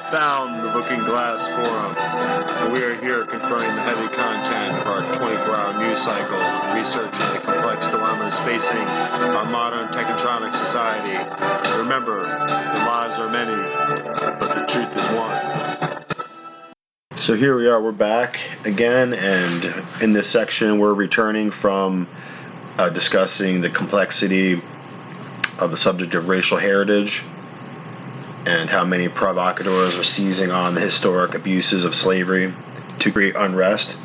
found the Looking Glass Forum, and we are here confronting the heavy content of our 24-hour news cycle, researching the complex dilemmas facing our modern technotronic society. Remember, the lies are many, but the truth is one. So here we are, we're back again, and in this section we're returning from discussing the complexity of the subject of racial heritage and how many provocateurs are seizing on the historic abuses of slavery to create unrest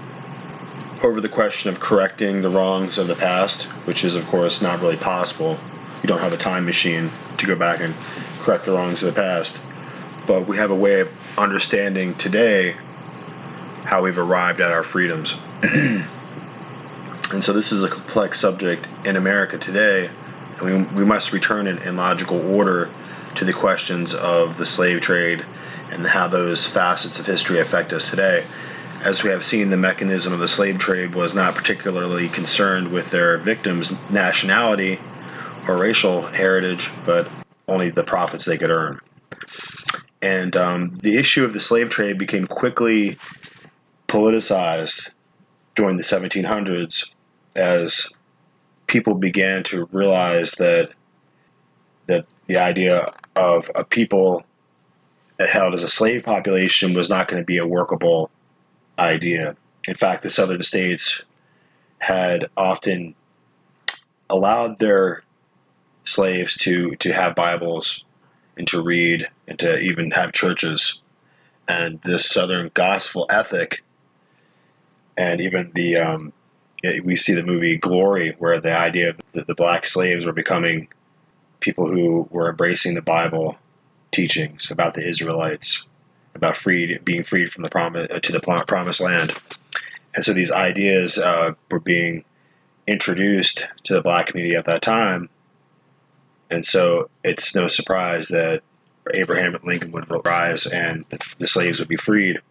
over the question of correcting the wrongs of the past, which is, of course, not really possible. You don't have a time machine to go back and correct the wrongs of the past. But we have a way of understanding today how we've arrived at our freedoms. And so this is a complex subject in America today, and we must return it in logical order to the questions of the slave trade and how those facets of history affect us today. As we have seen, the mechanism of the slave trade was not particularly concerned with their victims' nationality or racial heritage, but only the profits they could earn. And the issue of the slave trade became quickly politicized during the 1700s as people began to realize that the idea of a people held as a slave population was not going to be a workable idea. In fact, the southern states had often allowed their slaves to have Bibles and to read and to even have churches. And this southern gospel ethic, and even we see the movie Glory, where the idea that the black slaves were becoming people who were embracing the Bible teachings about the Israelites, about being freed from the promised land. And so these ideas were being introduced to the black community at that time. And so it's no surprise that Abraham Lincoln would rise and the slaves would be freed.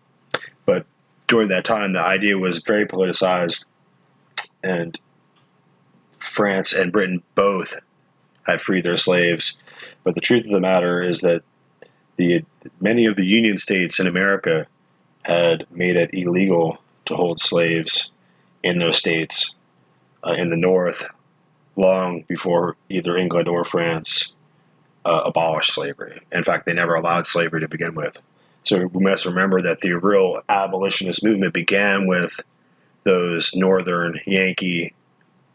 But during that time, the idea was very politicized, and France and Britain both had freed their slaves. But the truth of the matter is that many of the Union states in America had made it illegal to hold slaves in those states in the North long before either England or France abolished slavery. In fact, they never allowed slavery to begin with. So we must remember that the real abolitionist movement began with those northern Yankee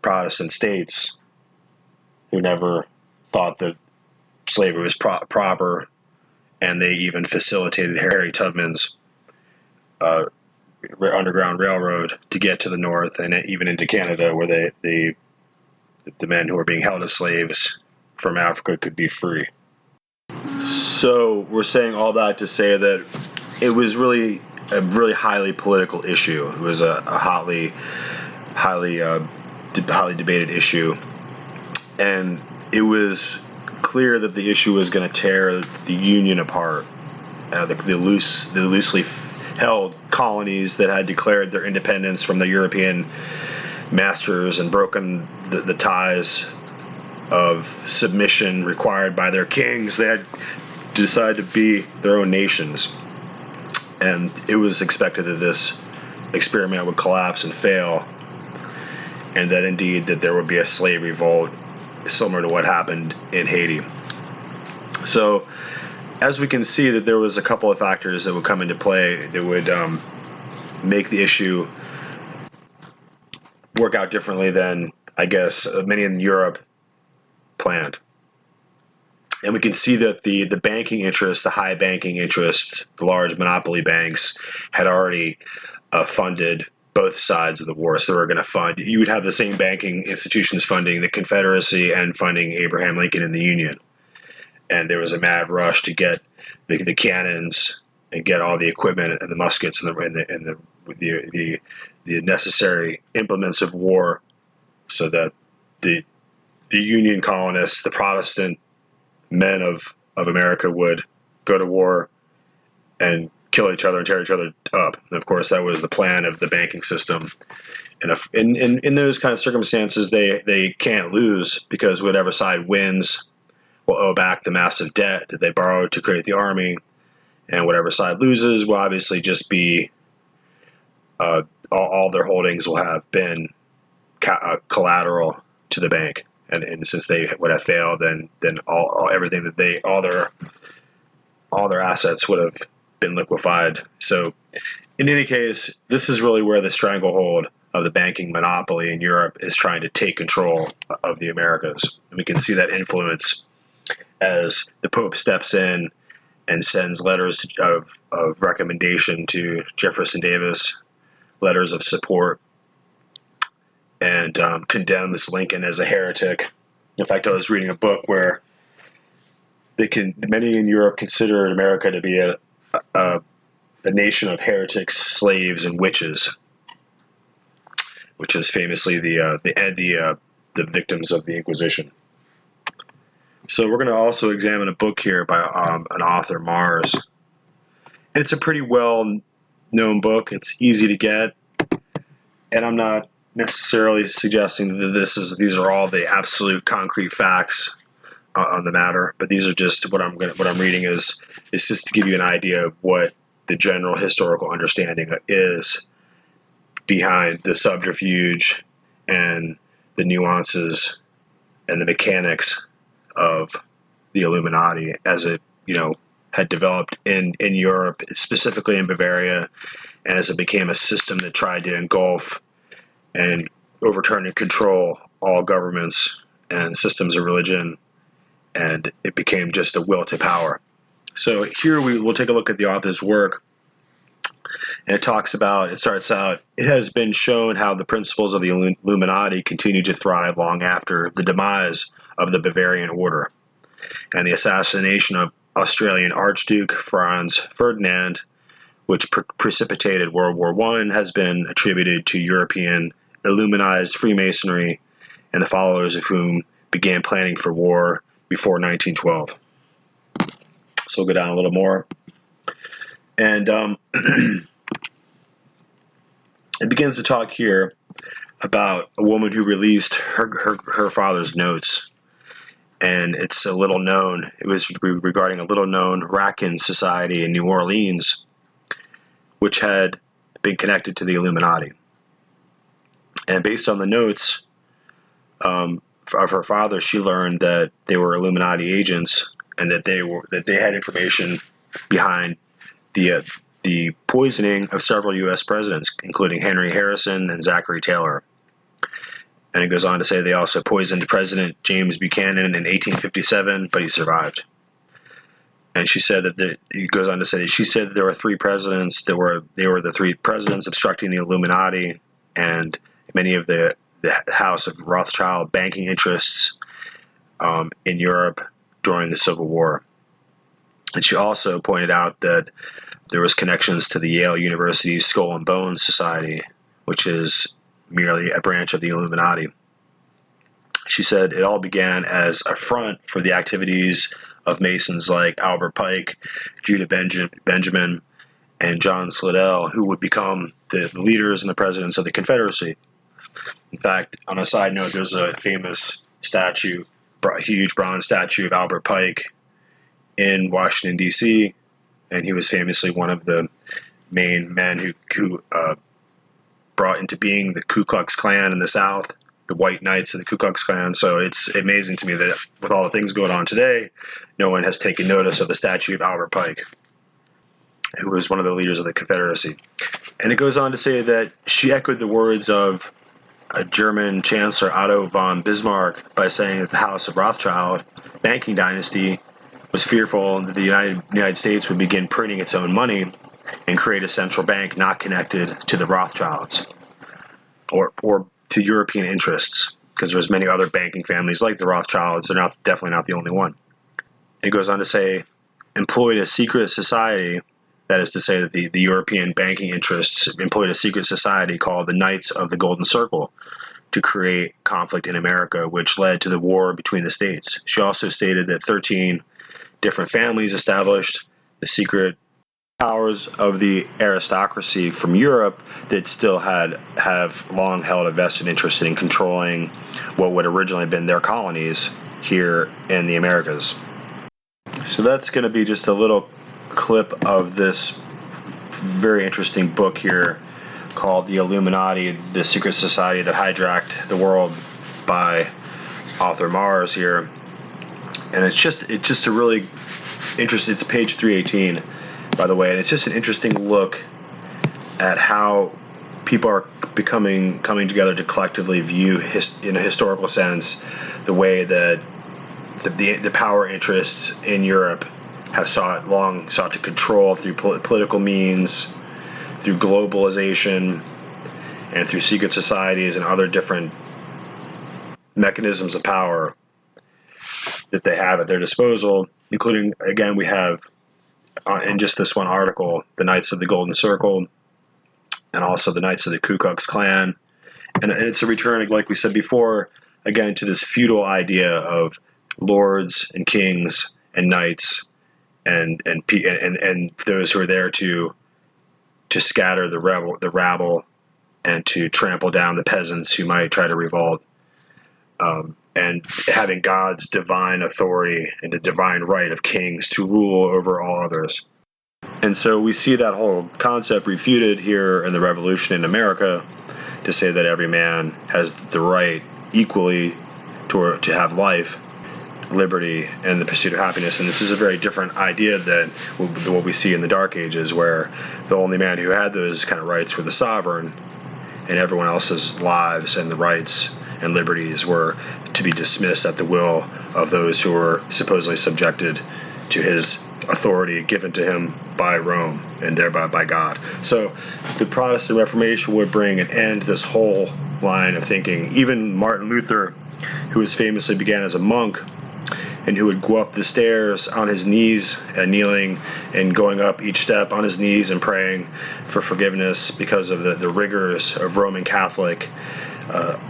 Protestant states who never thought that slavery was proper, and they even facilitated Harry Tubman's Underground Railroad to get to the north and even into Canada, where the men who were being held as slaves from Africa could be free. So we're saying all that to say that it was really a really highly political issue. It was a highly debated issue. And it was clear that the issue was going to tear the Union apart. The loosely held colonies that had declared their independence from the European masters and broken the ties of submission required by their kings, they had decided to be their own nations. And it was expected that this experiment would collapse and fail, and that indeed that there would be a slave revolt similar to what happened in Haiti. So as we can see, that there was a couple of factors that would come into play that would make the issue work out differently than, I guess, many in Europe planned. And we can see that the banking interest, the high banking interest, the large monopoly banks had already funded both sides of the war. So they were going to fund, you would have the same banking institutions funding the Confederacy and funding Abraham Lincoln and the Union. And there was a mad rush to get the cannons and get all the equipment and the muskets and the necessary implements of war, so that the Union colonists, the Protestant men of America, would go to war and kill each other and tear each other up. And of course, that was the plan of the banking system. And in those kind of circumstances, they can't lose, because whatever side wins will owe back the massive debt that they borrowed to create the army, and whatever side loses will obviously just be all their holdings will have been collateral to the bank, and since they would have failed, then everything that all their assets would have been liquefied. So, in any case, this is really where the stranglehold of the banking monopoly in Europe is trying to take control of the Americas. And we can see that influence as the Pope steps in and sends letters of recommendation to Jefferson Davis, letters of support, and condemns Lincoln as a heretic. In fact, I was reading a book where many in Europe consider America to be a nation of heretics, slaves, and witches, which is famously the victims of the Inquisition. So we're going to also examine a book here by an author, Mars. And it's a pretty well-known book. It's easy to get, and I'm not necessarily suggesting that these are all the absolute concrete facts on the matter, but these are just what I'm reading is just to give you an idea of what the general historical understanding is behind the subterfuge and the nuances and the mechanics of the Illuminati as it, had developed in Europe, specifically in Bavaria, and as it became a system that tried to engulf and overturn and control all governments and systems of religion, and it became just a will to power. So here we'll take a look at the author's work, and it starts out, it has been shown how the principles of the Illuminati continue to thrive long after the demise of the Bavarian order, and the assassination of Australian Archduke Franz Ferdinand, which precipitated World War I, has been attributed to European Illuminized Freemasonry, and the followers of whom began planning for war before 1912. So we'll go down a little more. And it begins to talk here about a woman who released her father's notes. And it's a little known, it was regarding a little known Rackin society in New Orleans, which had been connected to the Illuminati. And based on the notes of her father, she learned that they were Illuminati agents and that they had information behind the poisoning of several U.S. presidents, including Henry Harrison and Zachary Taylor. And it goes on to say they also poisoned President James Buchanan in 1857, but he survived. And she said that it goes on to say that she said that there were three presidents. They were the three presidents obstructing the Illuminati and many of the House of Rothschild banking interests in Europe during the Civil War. And she also pointed out that there was connections to the Yale University Skull and Bones Society, which is merely a branch of the Illuminati. She said it all began as a front for the activities of Masons like Albert Pike, Judah Benjamin, and John Slidell, who would become the leaders and the presidents of the Confederacy. In fact, on a side note, there's a famous statue, a huge bronze statue of Albert Pike in Washington, D.C., and he was famously one of the main men who brought into being the Ku Klux Klan in the South, the White Knights of the Ku Klux Klan. So it's amazing to me that with all the things going on today, no one has taken notice of the statue of Albert Pike, who was one of the leaders of the Confederacy. And it goes on to say that she echoed the words of a German Chancellor Otto von Bismarck by saying that the House of Rothschild banking dynasty was fearful that the United States would begin printing its own money and create a central bank not connected to the Rothschilds or to European interests, because there's many other banking families like the Rothschilds. They're definitely not the only one. It goes on to say, employed a secret society, that is to say that the European banking interests employed a secret society called the Knights of the Golden Circle to create conflict in America, which led to the war between the states. She also stated that 13 different families established the secret powers of the aristocracy from Europe that still have long held a vested interest in controlling what would originally have been their colonies here in the Americas. So that's going to be just a little clip of this very interesting book here called The Illuminati, the Secret Society that Hijacked the World by author Mars here. And it's just a really interesting, it's page 318, by the way, and it's just an interesting look at how people are coming together to collectively view, in a historical sense, the way that the power interests in Europe have long sought to control through political means, through globalization, and through secret societies and other different mechanisms of power that they have at their disposal, including, again, we have in just this one article, the Knights of the Golden Circle, and also the Knights of the Ku Klux Klan. And it's a return, like we said before, again, to this feudal idea of lords and kings and knights and those who are there to scatter the rabble and to trample down the peasants who might try to revolt, and having God's divine authority and the divine right of kings to rule over all others. And so we see that whole concept refuted here in the Revolution in America, to say that every man has the right equally to have life, liberty, and the pursuit of happiness. And this is a very different idea than what we see in the Dark Ages, where the only man who had those kind of rights were the sovereign, and everyone else's lives and the rights and liberties were to be dismissed at the will of those who were supposedly subjected to his authority given to him by Rome and thereby by God. So the Protestant Reformation would bring an end to this whole line of thinking. Even Martin Luther, who famously began as a monk and who would go up the stairs on his knees and kneeling and going up each step on his knees and praying for forgiveness because of the rigors of Roman Catholic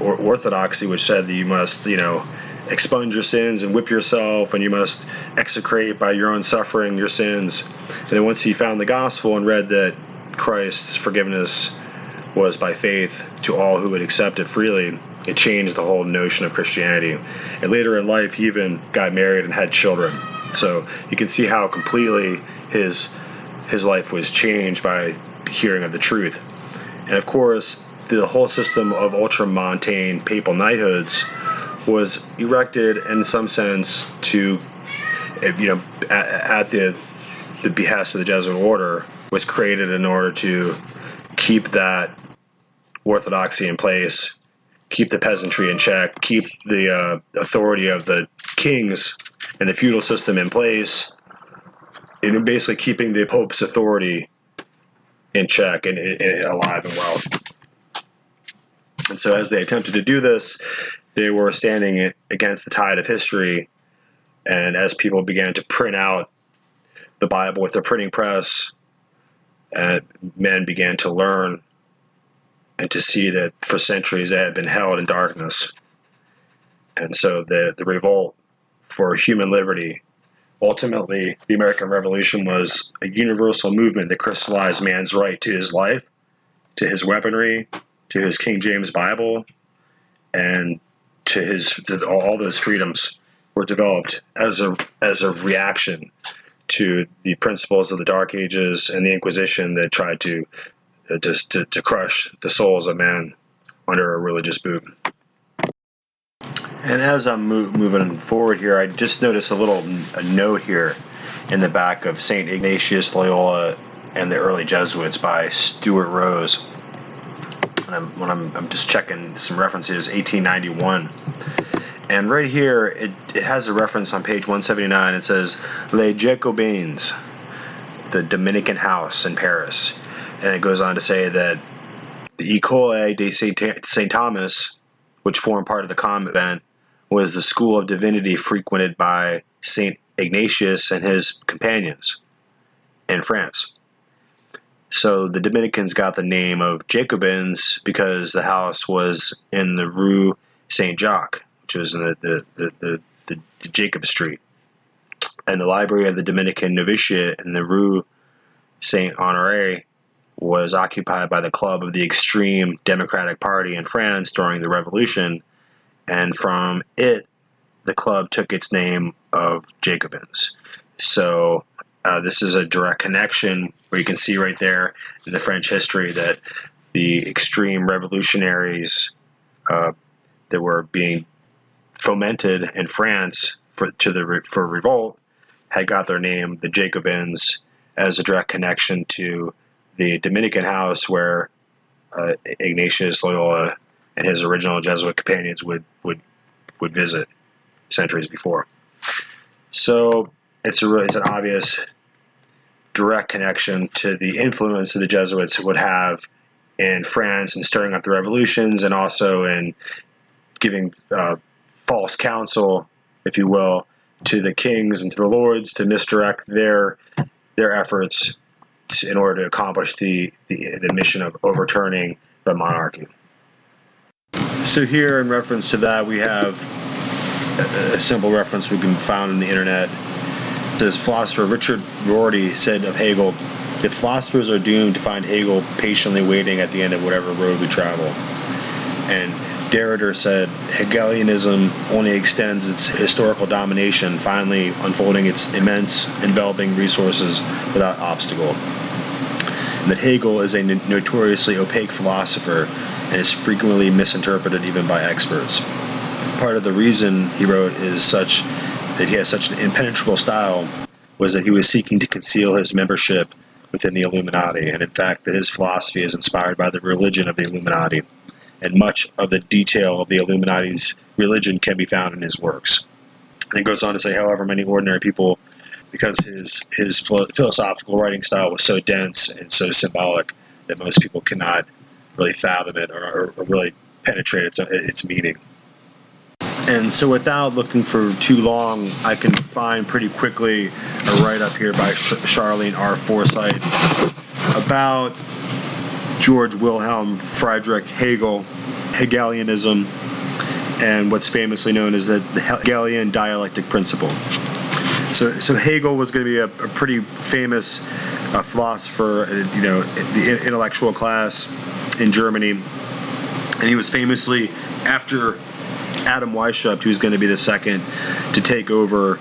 or orthodoxy, which said that you must, expunge your sins and whip yourself, and you must execrate by your own suffering your sins. And then once he found the gospel and read that Christ's forgiveness was by faith to all who would accept it freely, it changed the whole notion of Christianity. And later in life, he even got married and had children. So you can see how completely his life was changed by hearing of the truth. And of course, the whole system of ultramontane papal knighthoods was erected in some sense to, at the behest of the Jesuit order, was created in order to keep that orthodoxy in place, keep the peasantry in check, keep the authority of the kings and the feudal system in place, and basically keeping the Pope's authority in check and alive and well. And so as they attempted to do this, they were standing against the tide of history, and as people began to print out the Bible with their printing press, men began to learn and to see that for centuries they had been held in darkness. And so the revolt for human liberty, ultimately the American Revolution was a universal movement that crystallized man's right to his life, to his weaponry, to his King James Bible, and to all those freedoms were developed as a reaction to the principles of the Dark Ages and the Inquisition that tried to crush the souls of men under a religious boot. And as I'm moving forward here, I just noticed a note here in the back of St. Ignatius Loyola and the Early Jesuits by Stuart Rose. And I'm just checking some references, 1891. And right here, it has a reference on page 179. It says, Les Jacobins, the Dominican house in Paris. And it goes on to say that the École de Saint Thomas, which formed part of the convent, was the school of divinity frequented by St. Ignatius and his companions in France. So the Dominicans got the name of Jacobins because the house was in the Rue Saint-Jacques, which was in the Jacob Street. And the library of the Dominican Novitiate in the Rue Saint-Honoré was occupied by the club of the extreme Democratic Party in France during the Revolution, and from it, the club took its name of Jacobins. So This is a direct connection where you can see right there in the French history that the extreme revolutionaries that were being fomented in France for revolt had got their name, the Jacobins, as a direct connection to the Dominican house where Ignatius Loyola and his original Jesuit companions would visit centuries before. So it's an obvious direct connection to the influence that the Jesuits would have in France and stirring up the revolutions, and also in giving false counsel, if you will, to the kings and to the lords to misdirect their efforts in order to accomplish the mission of overturning the monarchy. So here, in reference to that, we have a simple reference we can find on the internet. This philosopher Richard Rorty said of Hegel, "If philosophers are doomed to find Hegel patiently waiting at the end of whatever road we travel." And Derrida said, "Hegelianism only extends its historical domination, finally unfolding its immense enveloping resources without obstacle." And that Hegel is a notoriously opaque philosopher and is frequently misinterpreted even by experts. Part of the reason, he wrote, is that he has such an impenetrable style was that he was seeking to conceal his membership within the Illuminati, and in fact that his philosophy is inspired by the religion of the Illuminati, and much of the detail of the Illuminati's religion can be found in his works. And he goes on to say, however, many ordinary people, because his philosophical writing style was so dense and so symbolic that most people cannot really fathom it or really penetrate its meaning. And so without looking for too long, I can find pretty quickly a write-up here by Charlene R. Forsyth about George Wilhelm Friedrich Hegel, Hegelianism, and what's famously known as the Hegelian Dialectic principle. So Hegel was going to be a pretty famous philosopher, the intellectual class in Germany, and he was famously, after Adam Weishaupt, who's going to be the second to take over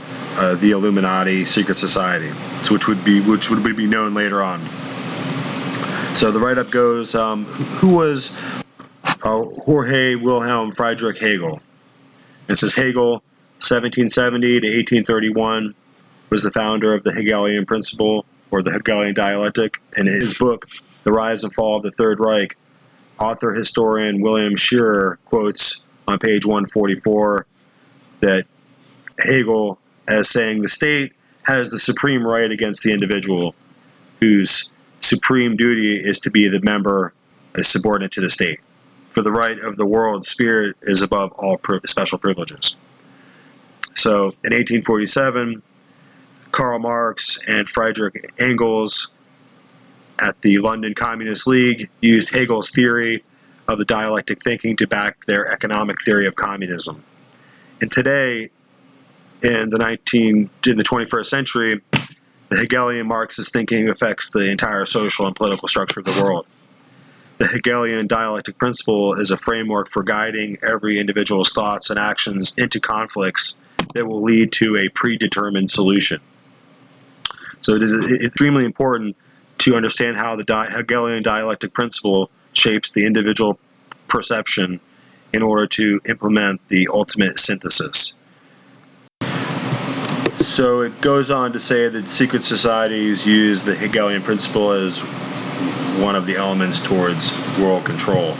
the Illuminati secret society, which would be known later on. So the write-up goes, who was Jorge Wilhelm Friedrich Hegel? It says Hegel, 1770 to 1831, was the founder of the Hegelian principle, or the Hegelian Dialectic. In his book, The Rise and Fall of the Third Reich, author-historian William Shearer quotes on page 144 that Hegel as saying the state has the supreme right against the individual, whose supreme duty is to be the member subordinate to the state. For the right of the world spirit is above all special privileges. So in 1847, Karl Marx and Friedrich Engels at the London Communist League used Hegel's theory of the dialectic thinking to back their economic theory of communism. And today, in the 21st century, the Hegelian Marxist thinking affects the entire social and political structure of the world. The Hegelian dialectic principle is a framework for guiding every individual's thoughts and actions into conflicts that will lead to a predetermined solution. So it is extremely important to understand how the Hegelian dialectic principle shapes the individual perception in order to implement the ultimate synthesis. So it goes on to say that secret societies use the Hegelian principle as one of the elements towards world control.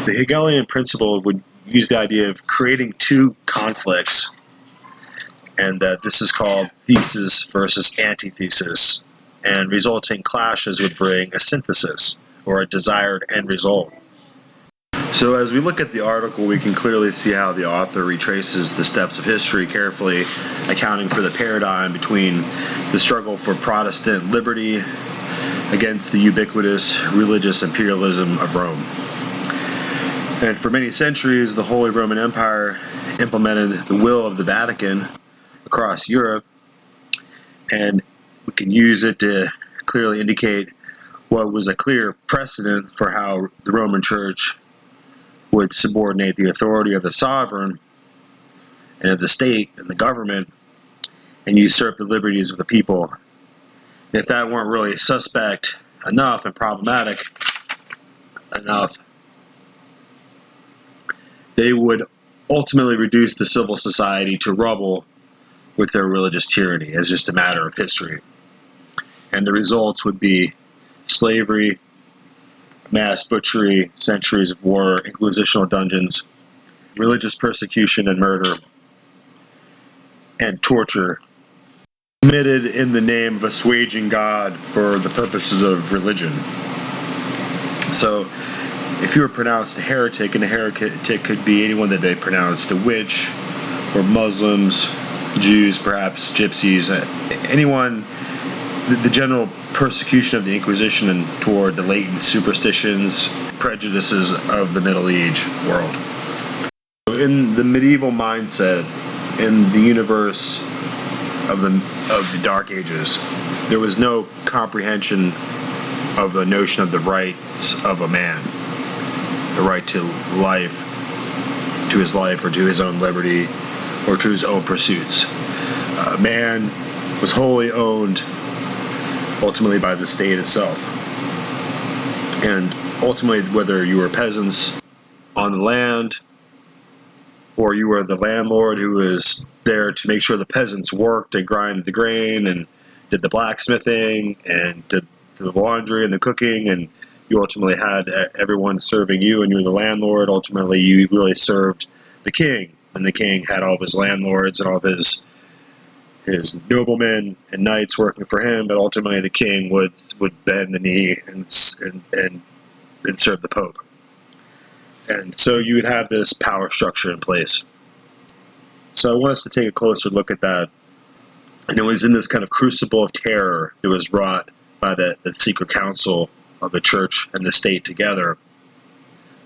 The Hegelian principle would use the idea of creating two conflicts, and that this is called thesis versus antithesis, and resulting clashes would bring a synthesis, or a desired end result. So as we look at the article, we can clearly see how the author retraces the steps of history carefully, accounting for the paradigm between the struggle for Protestant liberty against the ubiquitous religious imperialism of Rome. And for many centuries, the Holy Roman Empire implemented the will of the Vatican across Europe, and we can use it to clearly indicate what was a clear precedent for how the Roman Church would subordinate the authority of the sovereign and of the state and the government and usurp the liberties of the people. If that weren't really suspect enough and problematic enough, they would ultimately reduce the civil society to rubble with their religious tyranny as just a matter of history. And the results would be slavery, mass butchery, centuries of war, inquisitional dungeons, religious persecution and murder, and torture committed in the name of assuaging God for the purposes of religion. So, if you were pronounced a heretic, and a heretic could be anyone that they pronounced a witch, or Muslims, Jews, perhaps gypsies, anyone, the general persecution of the Inquisition and toward the latent superstitions, prejudices of the Middle Age world. In the medieval mindset, in the universe of the Dark Ages, there was no comprehension of the notion of the rights of a man, the right to life, to his life, or to his own liberty, or to his own pursuits. Man was wholly owned ultimately by the state itself. And ultimately, whether you were peasants on the land, or you were the landlord who was there to make sure the peasants worked and grinded the grain and did the blacksmithing and did the laundry and the cooking, and you ultimately had everyone serving you, and you were the landlord. Ultimately, you really served the king, and the king had all of his landlords and all of his noblemen and knights working for him, but ultimately the king would bend the knee and serve the Pope. And so you would have this power structure in place. So I want us to take a closer look at that. And it was in this kind of crucible of terror that was wrought by the secret council of the church and the state together.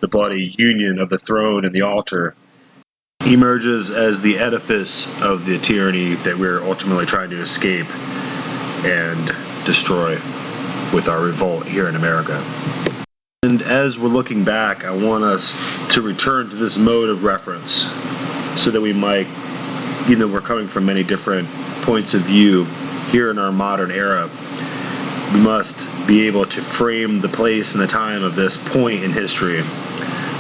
The bloody union of the throne and the altar emerges as the edifice of the tyranny that we're ultimately trying to escape and destroy with our revolt here in America. And as we're looking back, I want us to return to this mode of reference so that we might, even though we're coming from many different points of view here in our modern era, we must be able to frame the place and the time of this point in history.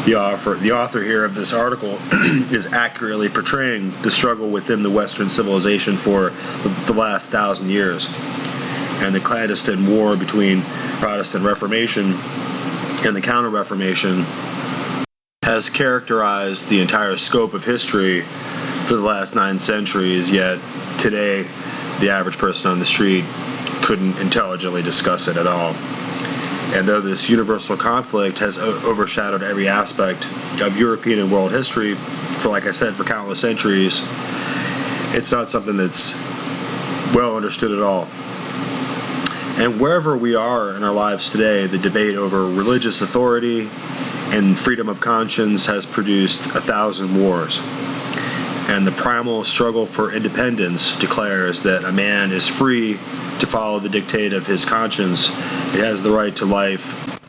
The author here of this article is accurately portraying the struggle within the Western civilization for the last 1,000 years, and the clandestine war between Protestant Reformation and the Counter-Reformation has characterized the entire scope of history for the last 9 centuries, yet today the average person on the street couldn't intelligently discuss it at all. And though this universal conflict has overshadowed every aspect of European and world history for, like I said, for countless centuries, it's not something that's well understood at all. And wherever we are in our lives today, the debate over religious authority and freedom of conscience has produced 1,000 wars. And the primal struggle for independence declares that a man is free to follow the dictate of his conscience. He has the right to life.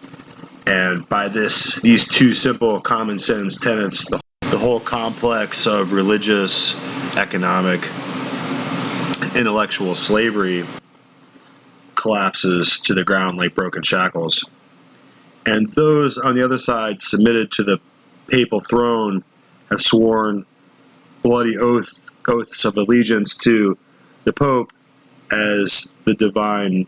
And by these two simple common sense tenets, the whole complex of religious, economic, intellectual slavery collapses to the ground like broken shackles. And those on the other side, submitted to the papal throne, have sworn bloody oaths of allegiance to the Pope as the divine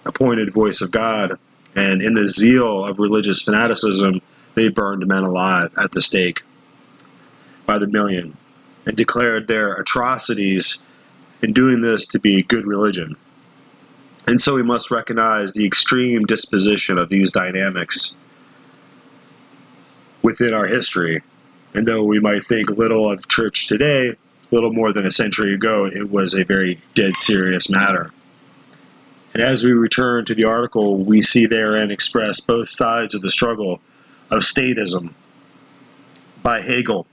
appointed voice of God. And in the zeal of religious fanaticism, they burned men alive at the stake by the million and declared their atrocities in doing this to be good religion. And so we must recognize the extreme disposition of these dynamics within our history. And though we might think little of church today, little more than a century ago, it was a very dead serious matter. And as we return to the article, we see therein expressed both sides of the struggle of statism by Hegel.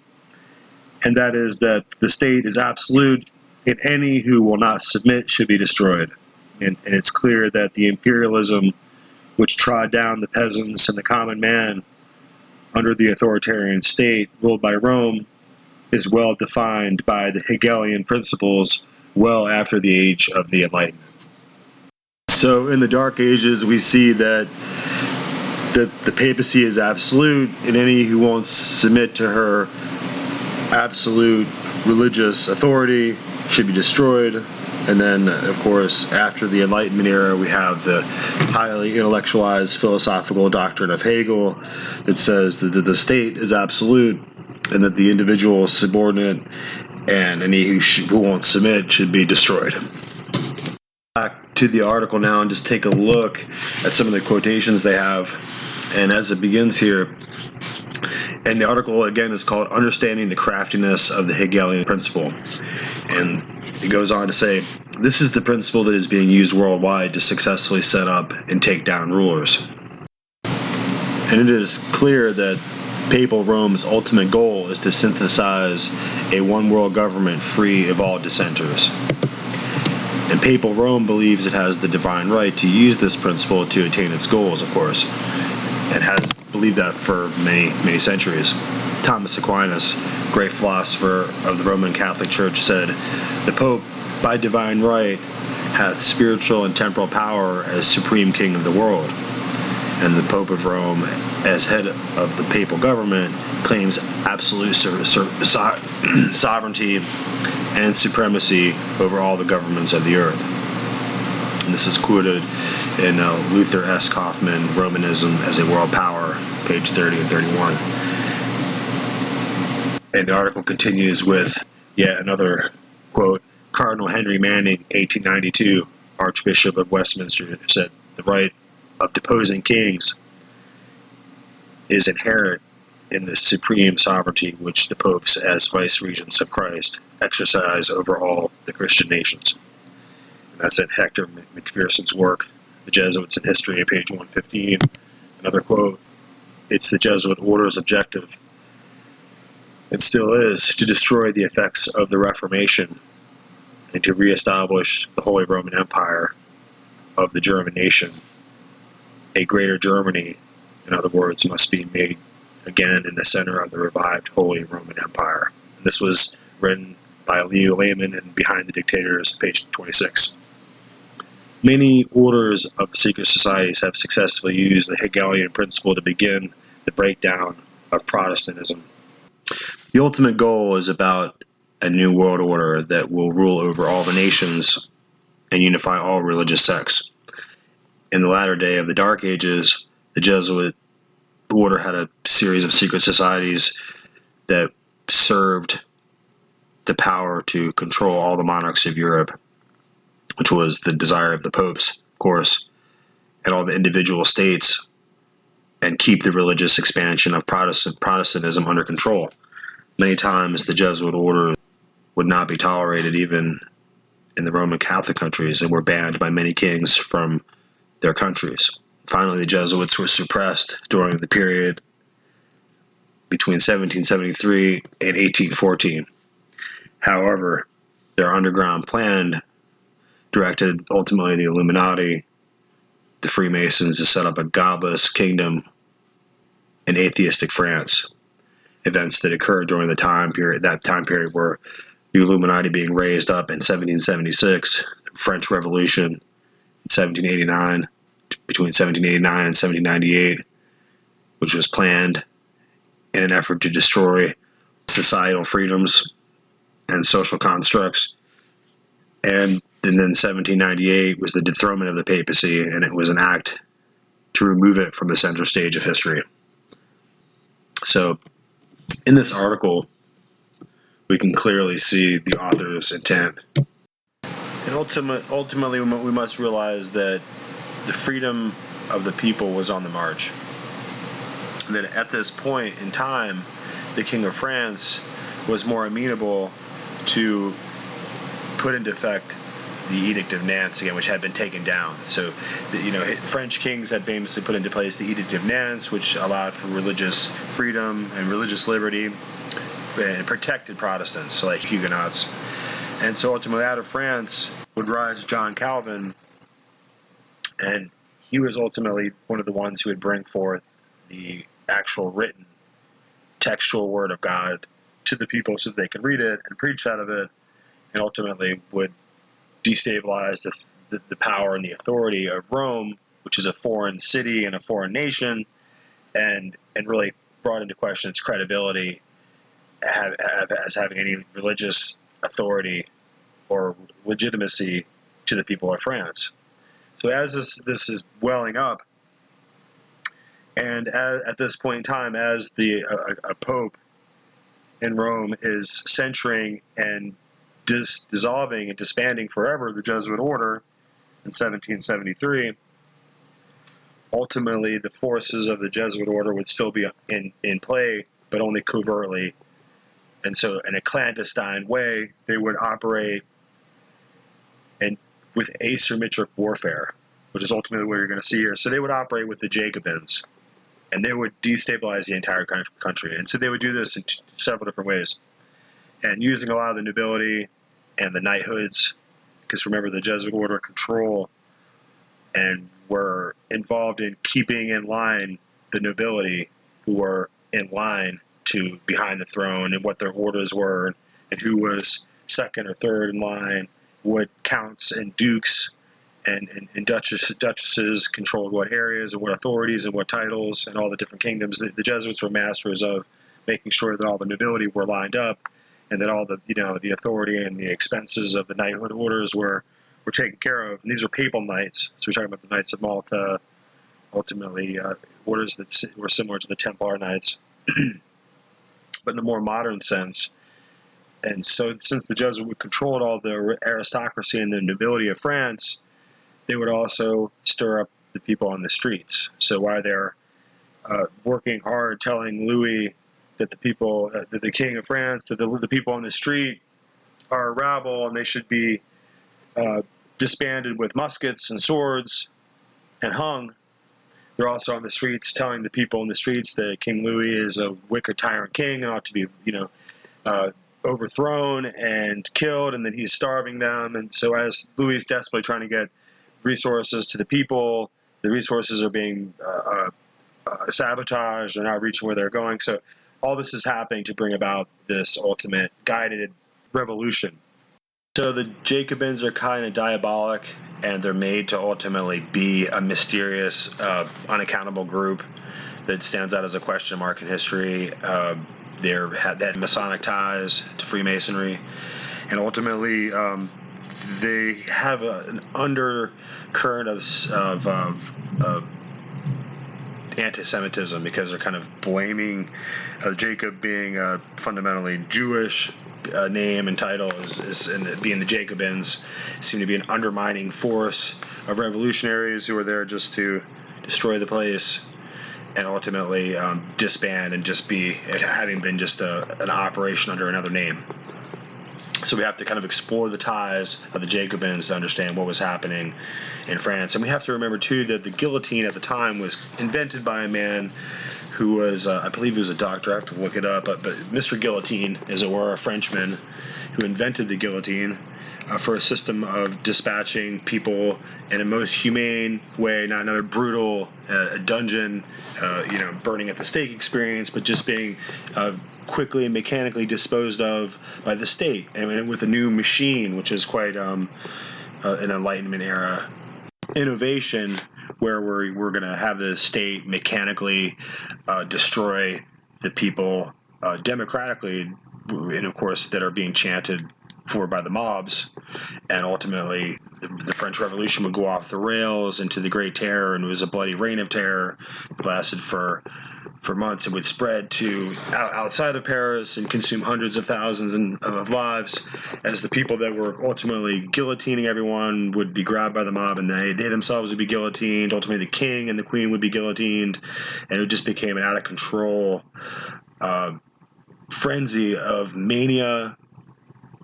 And that is that the state is absolute, and any who will not submit should be destroyed. And it's clear that the imperialism which trod down the peasants and the common man under the authoritarian state ruled by Rome is well defined by the Hegelian principles well after the age of the Enlightenment. So in the Dark Ages, we see that the papacy is absolute, and any who won't submit to her absolute religious authority should be destroyed. And then, of course, after the Enlightenment era, we have the highly intellectualized philosophical doctrine of Hegel that says that the state is absolute and that the individual is subordinate, and any who won't submit should be destroyed. Back to the article now and just take a look at some of the quotations they have. And as it begins here, and the article again is called Understanding the Craftiness of the Hegelian Principle. And it goes on to say, this is the principle that is being used worldwide to successfully set up and take down rulers. And it is clear that Papal Rome's ultimate goal is to synthesize a one-world government free of all dissenters. And Papal Rome believes it has the divine right to use this principle to attain its goals, of course, and has believed that for many, many centuries. Thomas Aquinas, great philosopher of the Roman Catholic Church, said, "The Pope, by divine right, hath spiritual and temporal power as supreme king of the world." And the Pope of Rome, as head of the papal government, claims absolute sovereignty and supremacy over all the governments of the earth. And this is quoted in Luther S. Kaufman, Romanism as a World Power, page 30 and 31. And the article continues with yet another quote. Cardinal Henry Manning, 1892, Archbishop of Westminster, said, "The right of deposing kings is inherent in the supreme sovereignty which the popes, as vice-regents of Christ, exercise over all the Christian nations." And that's in Hector McPherson's work, The Jesuits in History, page 115. Another quote, "It's the Jesuit order's objective, and still is, to destroy the effects of the Reformation and to reestablish the Holy Roman Empire of the German nation. A greater Germany, in other words, must be made again in the center of the revived Holy Roman Empire." And this was written by Leo Lehman in Behind the Dictators, page 26. Many orders of the secret societies have successfully used the Hegelian principle to begin the breakdown of Protestantism. The ultimate goal is about a new world order that will rule over all the nations and unify all religious sects. In the latter day of the Dark Ages, the Jesuit order had a series of secret societies that served the power to control all the monarchs of Europe, which was the desire of the popes, of course, and all the individual states, and keep the religious expansion of Protestantism under control. Many times the Jesuit order would not be tolerated even in the Roman Catholic countries and were banned by many kings from their countries. Finally, the Jesuits were suppressed during the period between 1773 and 1814. However, their underground plan directed ultimately the Illuminati, the Freemasons, to set up a godless kingdom in atheistic France. Events that occurred during that time period were the Illuminati being raised up in 1776, the French Revolution in 1789, between 1789 and 1798, which was planned in an effort to destroy societal freedoms and social constructs. And then 1798 was the dethronement of the papacy, and it was an act to remove it from the center stage of history. So, in this article, we can clearly see the author's intent. And ultimately, we must realize that the freedom of the people was on the march. And that at this point in time, the King of France was more amenable to put into effect the Edict of Nantes again, which had been taken down. So, French kings had famously put into place the Edict of Nantes, which allowed for religious freedom and religious liberty and protected Protestants, like Huguenots. And so ultimately out of France would rise John Calvin, and he was ultimately one of the ones who would bring forth the actual written textual word of God to the people so that they could read it and preach out of it, and ultimately would destabilize the power and the authority of Rome, which is a foreign city and a foreign nation, and really brought into question its credibility as having any religious authority or legitimacy to the people of France. So as this is welling up, and at this point in time, as a pope in Rome is censuring and dissolving and disbanding forever the Jesuit order in 1773, ultimately the forces of the Jesuit order would still be in play, but only covertly. And so in a clandestine way, they would operate with asymmetric warfare, which is ultimately what you're going to see here. So they would operate with the Jacobins, and they would destabilize the entire country. And so they would do this in several different ways, and using a lot of the nobility and the knighthoods, because remember, the Jesuit order control and were involved in keeping in line the nobility who were in line to behind the throne, and what their orders were, and who was second or third in line, what counts and dukes and duchesses controlled what areas and what authorities and what titles and all the different kingdoms. The Jesuits were masters of making sure that all the nobility were lined up, and that all the the authority and the expenses of the knighthood orders were taken care of. And these are papal knights, so we're talking about the Knights of Malta, ultimately orders that were similar to the Templar Knights, but in a more modern sense. And so since the Jesuits controlled all the aristocracy and the nobility of France, they would also stir up the people on the streets. So while they're working hard, telling Louis that that the King of France, that the people on the street are a rabble and they should be disbanded with muskets and swords and hung, they're also on the streets telling the people in the streets that King Louis is a wicked tyrant king and ought to be, overthrown and killed, and that he's starving them. And so as Louis is desperately trying to get resources to the people, the resources are being sabotaged, they're not reaching where they're going. So all this is happening to bring about this ultimate guided revolution. So the Jacobins are kind of diabolic, and they're made to ultimately be a mysterious, unaccountable group that stands out as a question mark in history. They had Masonic ties to Freemasonry, and ultimately they have an undercurrent of anti-Semitism, because they're kind of blaming Jacob being a fundamentally Jewish name and title and being the Jacobins seem to be an undermining force of revolutionaries who are there just to destroy the place and ultimately disband and just be having been just an operation under another name. So we have to kind of explore the ties of the Jacobins to understand what was happening in France. And we have to remember, too, that the guillotine at the time was invented by a man who was, I believe he was a doctor, I have to look it up, but Mr. Guillotine, as it were, a Frenchman, who invented the guillotine for a system of dispatching people in a most humane way, not another brutal dungeon, burning at the stake experience, but just being quickly and mechanically disposed of by the state, and with a new machine, which is quite an Enlightenment era innovation, where we're going to have the state mechanically destroy the people democratically, and of course that are being chanted for by the mobs, and ultimately the French Revolution would go off the rails into the Great Terror, and it was a bloody reign of terror that lasted for months. It would spread to outside of Paris and consume hundreds of thousands of lives, as the people that were ultimately guillotining everyone would be grabbed by the mob, and they themselves would be guillotined. Ultimately, the king and the queen would be guillotined, and it just became an out of control frenzy of mania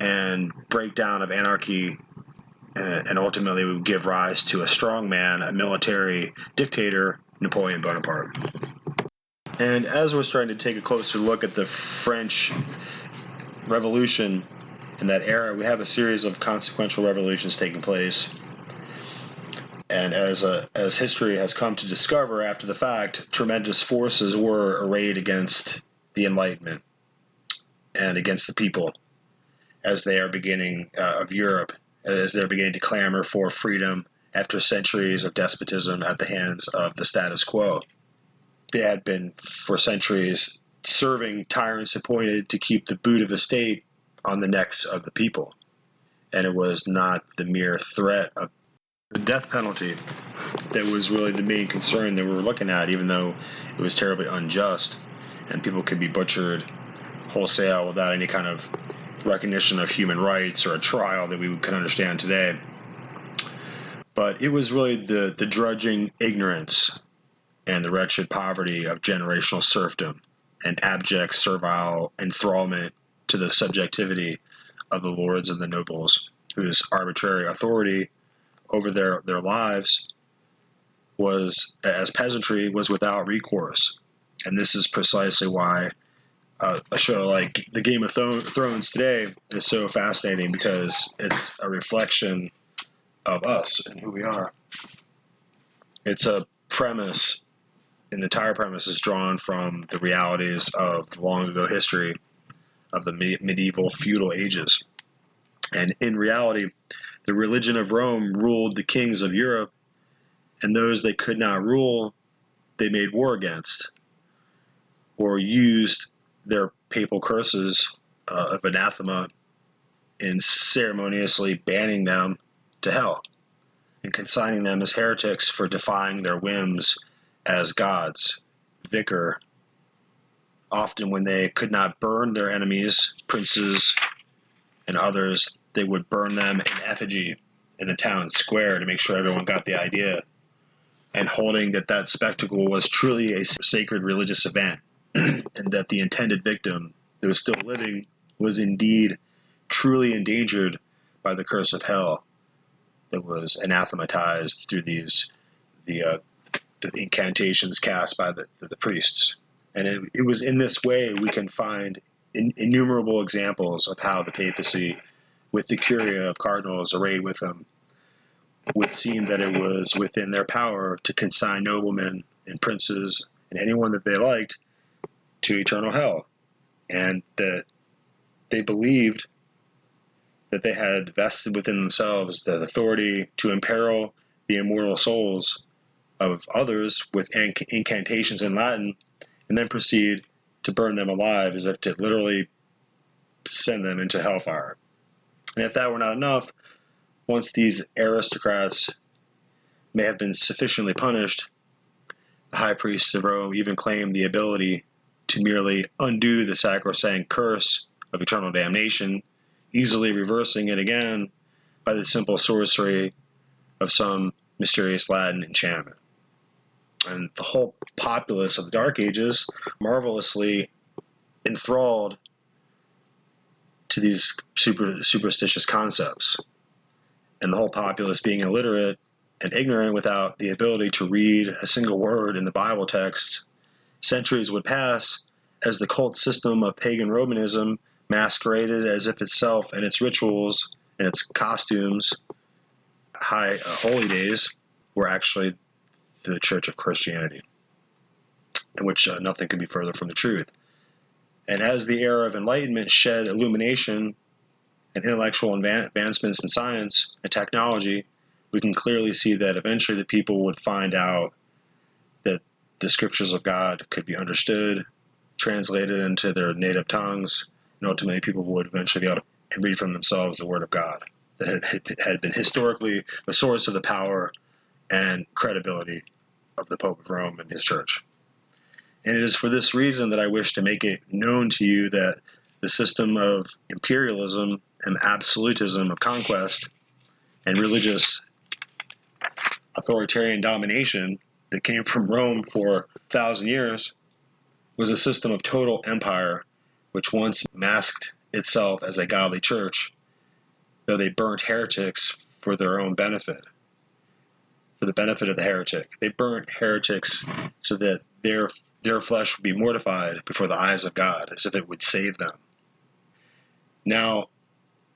and breakdown of anarchy, and ultimately would give rise to a strong man, a military dictator, Napoleon Bonaparte. And as we're starting to take a closer look at the French Revolution in that era, we have a series of consequential revolutions taking place. And as history has come to discover after the fact, tremendous forces were arrayed against the Enlightenment and against the people as they are beginning of Europe as they're beginning to clamor for freedom after centuries of despotism at the hands of the status quo. They had been, for centuries, serving tyrants appointed to keep the boot of the state on the necks of the people. And it was not the mere threat of the death penalty that was really the main concern that we were looking at, even though it was terribly unjust and people could be butchered wholesale without any kind of recognition of human rights or a trial that we can understand today. But it was really the drudging ignorance and the wretched poverty of generational serfdom and abject servile enthrallment to the subjectivity of the lords and the nobles, whose arbitrary authority over their lives was, as peasantry, was without recourse. And this is precisely why a show like the Game of Thrones today is so fascinating, because it's a reflection of us and who we are. It's a premise, and the entire premise is drawn from the realities of the long ago history of the medieval feudal ages. And in reality, the religion of Rome ruled the kings of Europe, and those they could not rule, they made war against, or used their papal curses of anathema in ceremoniously banning them to hell and consigning them as heretics for defying their whims as gods. Vicar, often when they could not burn their enemies, princes and others, they would burn them in effigy in the town square to make sure everyone got the idea, and holding that spectacle was truly a sacred religious event, and that the intended victim that was still living was indeed truly endangered by the curse of hell that was anathematized through the incantations cast by the priests. And it was in this way we can find innumerable examples of how the papacy, with the curia of cardinals arrayed with them, would seem that it was within their power to consign noblemen and princes and anyone that they liked to eternal hell, and that they believed that they had vested within themselves the authority to imperil the immortal souls of others with incantations in Latin, and then proceed to burn them alive as if to literally send them into hellfire. And if that were not enough, once these aristocrats may have been sufficiently punished, the high priests of Rome even claimed the ability to merely undo the sacrosanct curse of eternal damnation, easily reversing it again by the simple sorcery of some mysterious Latin enchantment. And the whole populace of the Dark Ages, marvelously enthralled to these superstitious concepts. And the whole populace being illiterate and ignorant, without the ability to read a single word in the Bible text, centuries would pass as the cult system of pagan Romanism masqueraded as if itself and its rituals and its costumes, high holy days, were actually the Church of Christianity, in which nothing could be further from the truth. And as the era of enlightenment shed illumination and intellectual advancements in science and technology, we can clearly see that eventually the people would find out that the scriptures of God could be understood, translated into their native tongues, and ultimately people would eventually be able to read from themselves the Word of God that had been historically the source of the power and credibility of the Pope of Rome and his church. And it is for this reason that I wish to make it known to you that the system of imperialism and absolutism of conquest and religious authoritarian domination that came from Rome for 1,000 years was a system of total empire, which once masked itself as a godly church, though they burnt heretics for their own benefit, for the benefit of the heretic. They burnt heretics so that their flesh would be mortified before the eyes of God, as if it would save them. Now,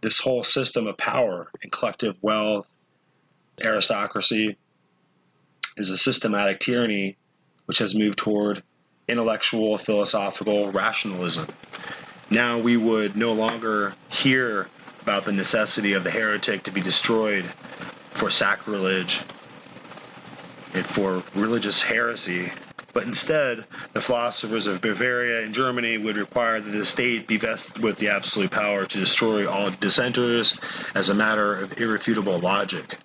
this whole system of power and collective wealth, aristocracy, is a systematic tyranny which has moved toward intellectual, philosophical rationalism. Now we would no longer hear about the necessity of the heretic to be destroyed for sacrilege and for religious heresy. But instead, the philosophers of Bavaria and Germany would require that the state be vested with the absolute power to destroy all dissenters as a matter of irrefutable logic.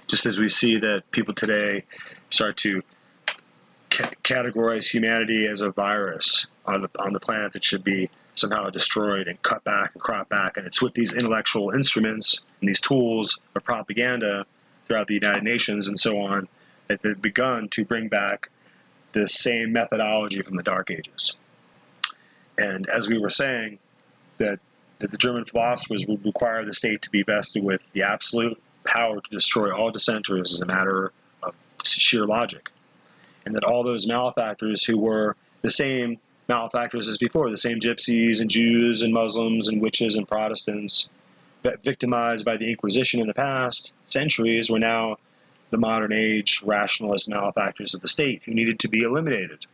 Just as we see that people today start to categorize humanity as a virus on the planet that should be somehow destroyed and cut back and cropped back, and it's with these intellectual instruments and these tools of propaganda throughout the United Nations and so on that they've begun to bring back this same methodology from the Dark Ages. And as we were saying, that the German philosophers would require the state to be vested with the absolute power to destroy all dissenters as a matter of sheer logic. And that all those malefactors who were the same malefactors as before, the same gypsies and Jews and Muslims and witches and Protestants, victimized by the Inquisition in the past centuries, were now the modern age rationalist malefactors of the state who needed to be eliminated.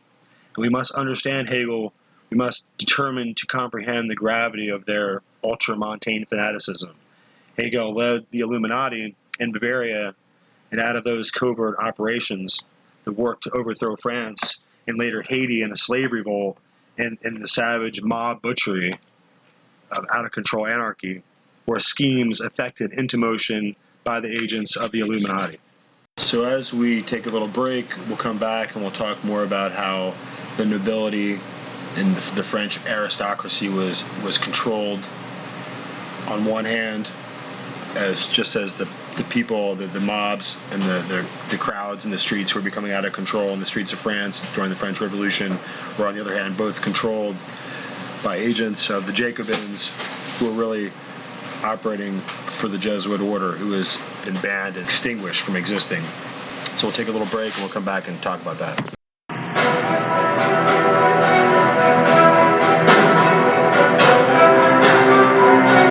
And we must understand Hegel. We must determine to comprehend the gravity of their ultramontane fanaticism. Hegel led the Illuminati in Bavaria, and out of those covert operations, the work to overthrow France and later Haiti in a slave revolt and the savage mob butchery of out-of-control anarchy were schemes effected into motion by the agents of the Illuminati. So as we take a little break, we'll come back and we'll talk more about how the nobility and the French aristocracy was controlled on one hand as the people, the mobs and the crowds in the streets who were becoming out of control in the streets of France during the French Revolution were on the other hand both controlled by agents of the Jacobins who were really operating for the Jesuit order, who has been banned and extinguished from existing. So we'll take a little break and we'll come back and talk about that.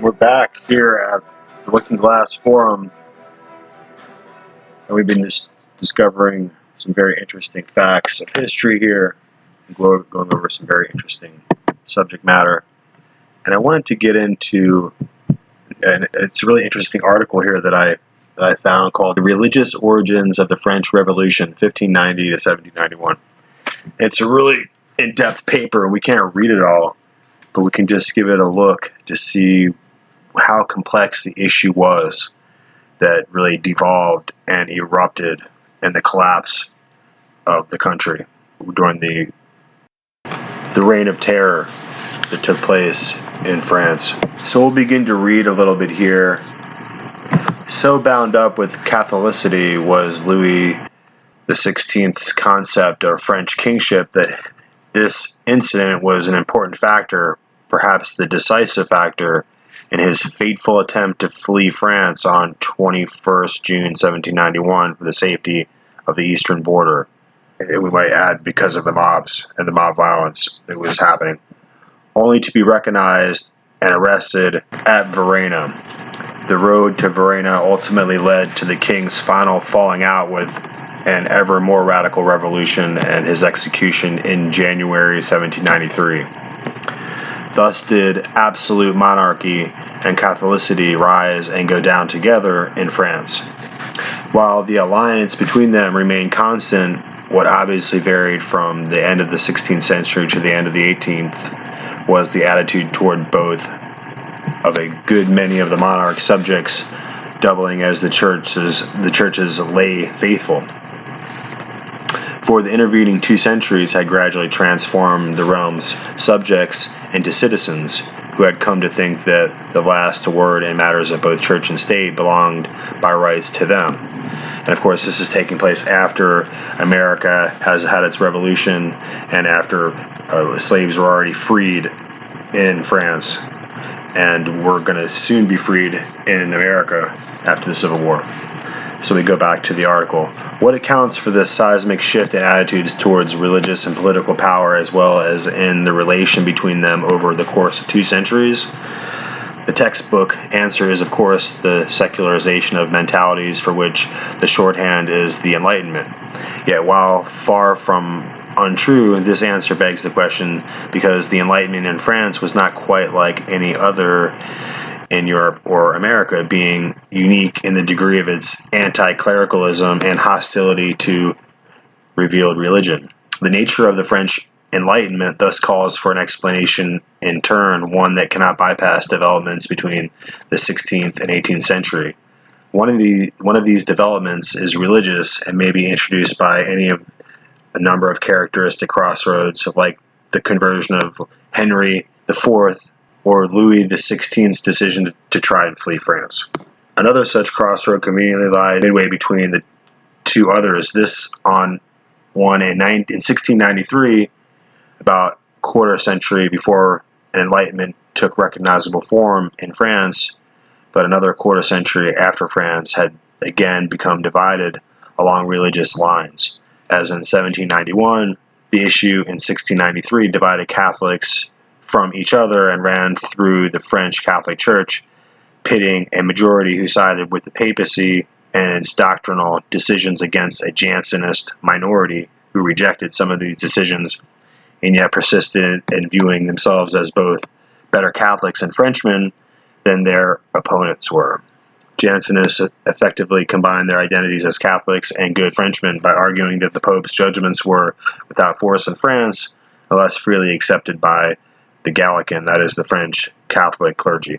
We're back here at the Looking Glass Forum, and we've been discovering some very interesting facts of history here, and going over some very interesting subject matter. And I wanted to get into, and it's a really interesting article here that I found called "The Religious Origins of the French Revolution, 1590 to 1791." It's a really in-depth paper, and we can't read it all, but we can just give it a look to see how complex the issue was that really devolved and erupted in the collapse of the country during the reign of terror that took place in France. So we'll begin to read a little bit here. So bound up with Catholicity was Louis XVI's concept of French kingship that this incident was an important factor, perhaps the decisive factor, in his fateful attempt to flee France on 21st June 1791 for the safety of the eastern border. And we might add because of the mobs and the mob violence that was happening, only to be recognized and arrested at Varennes. The road to Varennes ultimately led to the king's final falling out with an ever more radical revolution and his execution in January 1793. Thus did absolute monarchy and Catholicity rise and go down together in France. While the alliance between them remained constant, what obviously varied from the end of the 16th century to the end of the 18th was the attitude toward both of a good many of the monarch's subjects, doubling as the church's lay faithful. For the intervening 2 centuries had gradually transformed the realm's subjects into citizens who had come to think that the last word in matters of both church and state belonged by rights to them. And of course, this is taking place after America has had its revolution and after slaves were already freed in France and were going to soon be freed in America after the Civil War. So we go back to the article. What accounts for this seismic shift in attitudes towards religious and political power, as well as in the relation between them over the course of 2 centuries? The textbook answer is, of course, the secularization of mentalities, for which the shorthand is the Enlightenment. Yet, while far from untrue, this answer begs the question because the Enlightenment in France was not quite like any other in Europe or America being unique in the degree of its anti-clericalism and hostility to revealed religion. The nature of the French Enlightenment thus calls for an explanation in turn, one that cannot bypass developments between the 16th and 18th century. One of these developments is religious and may be introduced by any of a number of characteristic crossroads, like the conversion of Henry IV or Louis XVI's decision to try and flee France. Another such crossroad conveniently lies midway between the two others. This on one in 1693, about a quarter century before an Enlightenment took recognizable form in France, but another quarter century after France had again become divided along religious lines. As in 1791, the issue in 1693 divided Catholics from each other and ran through the French Catholic Church, pitting a majority who sided with the papacy and its doctrinal decisions against a Jansenist minority who rejected some of these decisions and yet persisted in viewing themselves as both better Catholics and Frenchmen than their opponents were. Jansenists effectively combined their identities as Catholics and good Frenchmen by arguing that the Pope's judgments were without force in France, unless freely accepted by the Gallican, that is, the French Catholic clergy.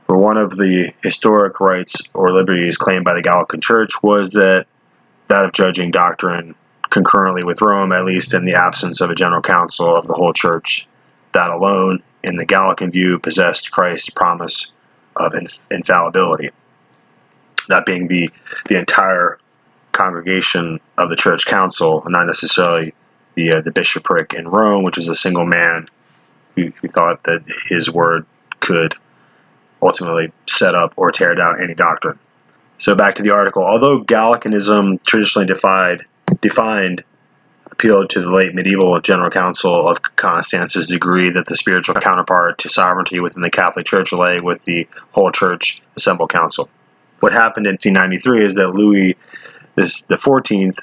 For one of the historic rights or liberties claimed by the Gallican Church was that of judging doctrine concurrently with Rome, at least in the absence of a general council of the whole Church. That alone, in the Gallican view, possessed Christ's promise of infallibility. That being the entire congregation of the Church Council, not necessarily the bishopric in Rome, which is a single man who thought that his word could ultimately set up or tear down any doctrine. So back to the article. Although Gallicanism traditionally defined appealed to the late medieval General Council of Constance's degree that the spiritual counterpart to sovereignty within the Catholic Church lay with the whole Church Assembled Council. What happened in 1693 is that Louis XIV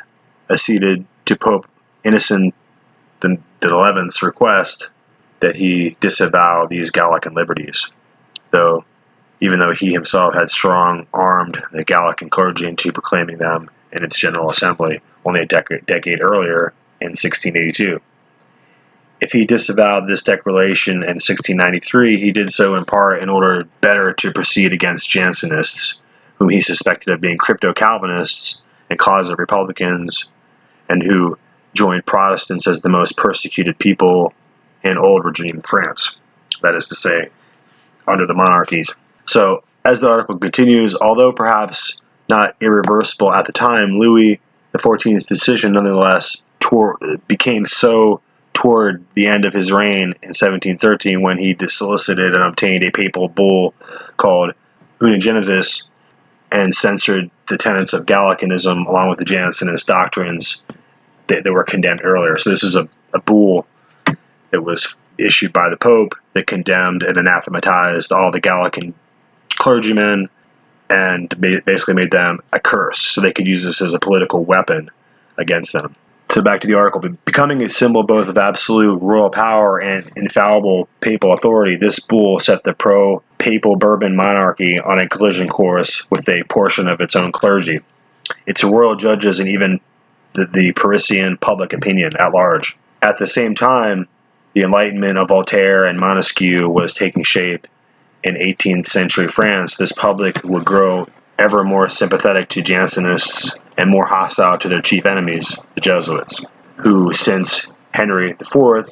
acceded to Pope Innocent XI's request that he disavow these Gallican liberties, even though he himself had strong-armed the Gallican clergy into proclaiming them in its General Assembly only a decade earlier in 1682. If he disavowed this declaration in 1693, he did so in part in order better to proceed against Jansenists, whom he suspected of being crypto-Calvinists and closet Republicans, and who joined Protestants as the most persecuted people in old regime France, that is to say, under the monarchies. So, as the article continues, although perhaps not irreversible at the time, Louis XIV's decision nonetheless became so toward the end of his reign in 1713 when he solicited and obtained a papal bull called Unigenitus and censored the tenets of Gallicanism along with the Jansenist doctrines that were condemned earlier. So this is a bull that was issued by the Pope that condemned and anathematized all the Gallican clergymen and basically made them a curse, so they could use this as a political weapon against them. So back to the article. Becoming a symbol both of absolute royal power and infallible papal authority, this bull set the pro-papal Bourbon monarchy on a collision course with a portion of its own clergy, its royal judges, and even the Parisian public opinion at large. At the same time, the Enlightenment of Voltaire and Montesquieu was taking shape in 18th century France. This public would grow ever more sympathetic to Jansenists and more hostile to their chief enemies, the Jesuits, who, since Henry IV,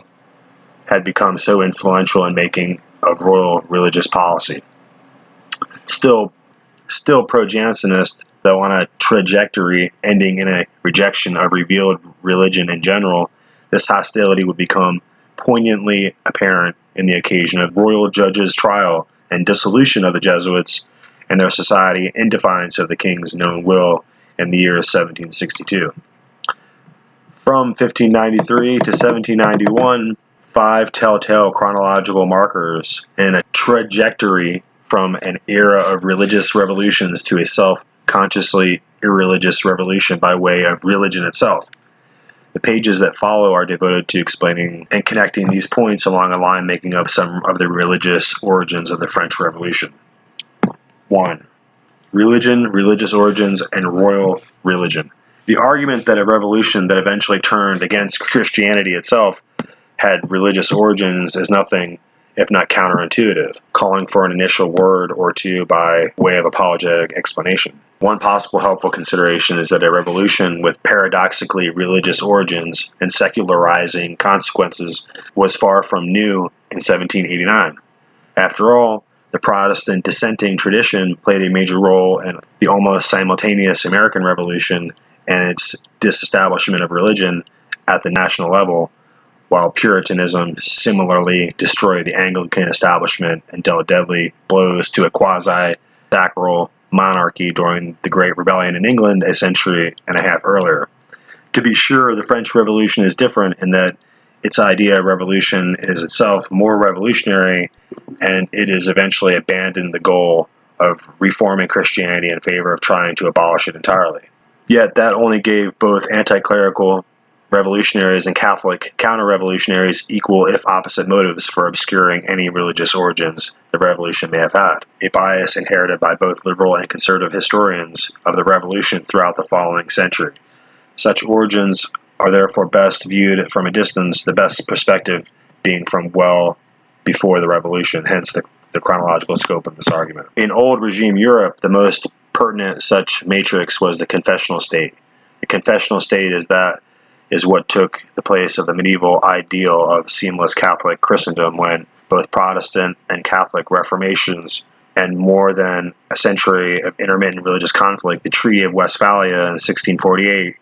had become so influential in making of royal religious policy. Still pro-Jansenist, though on a trajectory ending in a rejection of revealed religion in general, this hostility would become poignantly apparent in the occasion of royal judges' trial and dissolution of the Jesuits and their society in defiance of the king's known will in the year 1762. From 1593 to 1791, 5 telltale chronological markers in a trajectory from an era of religious revolutions to a self-consciously irreligious revolution by way of religion itself. The pages that follow are devoted to explaining and connecting these points along a line making up some of the religious origins of the French Revolution. 1. Religion, religious origins, and royal religion. The argument that a revolution that eventually turned against Christianity itself had religious origins is nothing if not counterintuitive, calling for an initial word or two by way of apologetic explanation. One possible helpful consideration is that a revolution with paradoxically religious origins and secularizing consequences was far from new in 1789. After all, the Protestant dissenting tradition played a major role in the almost simultaneous American Revolution and its disestablishment of religion at the national level, while Puritanism similarly destroyed the Anglican establishment and dealt deadly blows to a quasi-sacral monarchy during the Great Rebellion in England a century and a half earlier. To be sure, the French Revolution is different in that its idea of revolution is itself more revolutionary, and it is eventually abandoned the goal of reforming Christianity in favor of trying to abolish it entirely. Yet that only gave both anti-clerical revolutionaries and Catholic counter-revolutionaries equal, if opposite, motives for obscuring any religious origins the revolution may have had, a bias inherited by both liberal and conservative historians of the revolution throughout the following century. Such origins are therefore best viewed from a distance, the best perspective being from well before the revolution, hence the chronological scope of this argument. In old regime Europe, the most pertinent such matrix was the confessional state. The confessional state is what took the place of the medieval ideal of seamless Catholic Christendom when both Protestant and Catholic reformations and more than a century of intermittent religious conflict, the Treaty of Westphalia in 1648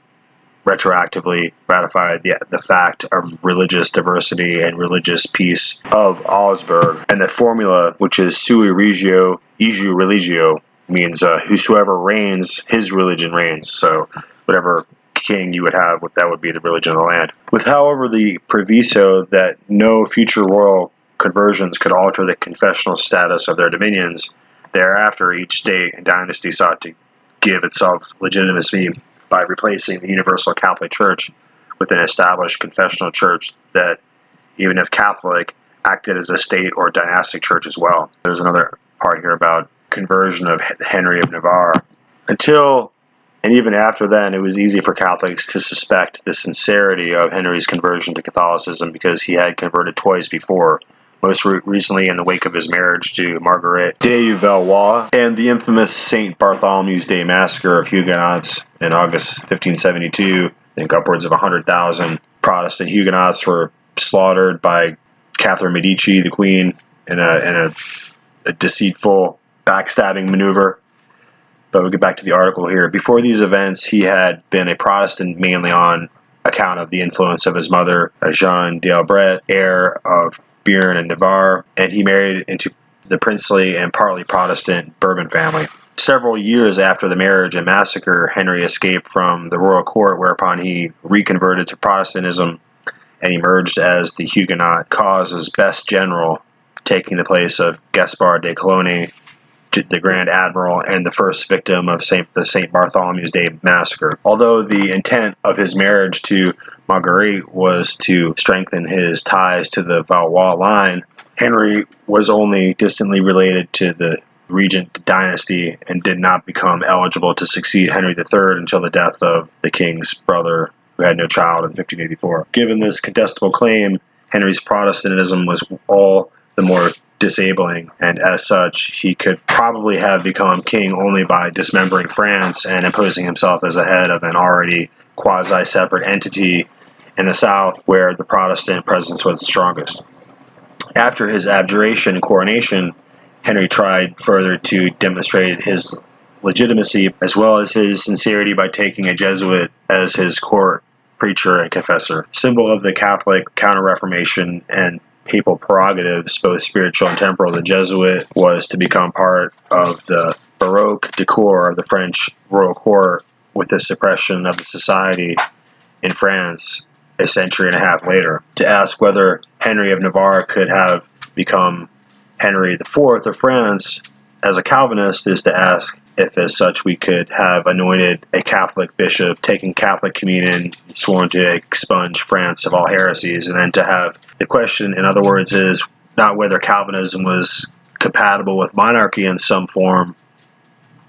retroactively ratified the fact of religious diversity and religious peace of Augsburg. And the formula, which is sui regio, igiu religio, means whosoever reigns, his religion reigns. So whatever king you would have, that would be the religion of the land. With, however, the proviso that no future royal conversions could alter the confessional status of their dominions, thereafter each state and dynasty sought to give itself legitimacy by replacing the universal Catholic Church with an established confessional church that, even if Catholic, acted as a state or dynastic church as well. There's another part here about conversion of Henry of Navarre. Until and even after then, it was easy for Catholics to suspect the sincerity of Henry's conversion to Catholicism because he had converted twice before, most recently in the wake of his marriage to Marguerite de Valois and the infamous St. Bartholomew's Day massacre of Huguenots in August 1572. I think upwards of 100,000 Protestant Huguenots were slaughtered by Catherine Medici, the Queen, in a deceitful backstabbing maneuver. But we'll get back to the article here. Before these events, he had been a Protestant mainly on account of the influence of his mother, Jeanne d'Albret, heir of Béarn and Navarre, and he married into the princely and partly Protestant Bourbon family. Several years after the marriage and massacre, Henry escaped from the royal court, whereupon he reconverted to Protestantism and emerged as the Huguenot cause's best general, taking the place of Gaspard de Coligny, the Grand Admiral and the first victim of the St. Bartholomew's Day massacre. Although the intent of his marriage to Marguerite was to strengthen his ties to the Valois line, Henry was only distantly related to the regent dynasty and did not become eligible to succeed Henry III until the death of the king's brother, who had no child, in 1584. Given this contestable claim, Henry's Protestantism was all the more disabling, and as such, he could probably have become king only by dismembering France and imposing himself as a head of an already quasi-separate entity in the south where the Protestant presence was the strongest. After his abjuration and coronation, Henry tried further to demonstrate his legitimacy as well as his sincerity by taking a Jesuit as his court preacher and confessor. Symbol of the Catholic Counter-Reformation and papal prerogatives, both spiritual and temporal, the Jesuit was to become part of the Baroque decor of the French royal court with the suppression of the society in France a century and a half later. To ask whether Henry of Navarre could have become Henry IV of France as a Calvinist is to ask if as such we could have anointed a Catholic bishop, taken Catholic communion, sworn to expunge France of all heresies, and then to have the question, in other words, is not whether Calvinism was compatible with monarchy in some form.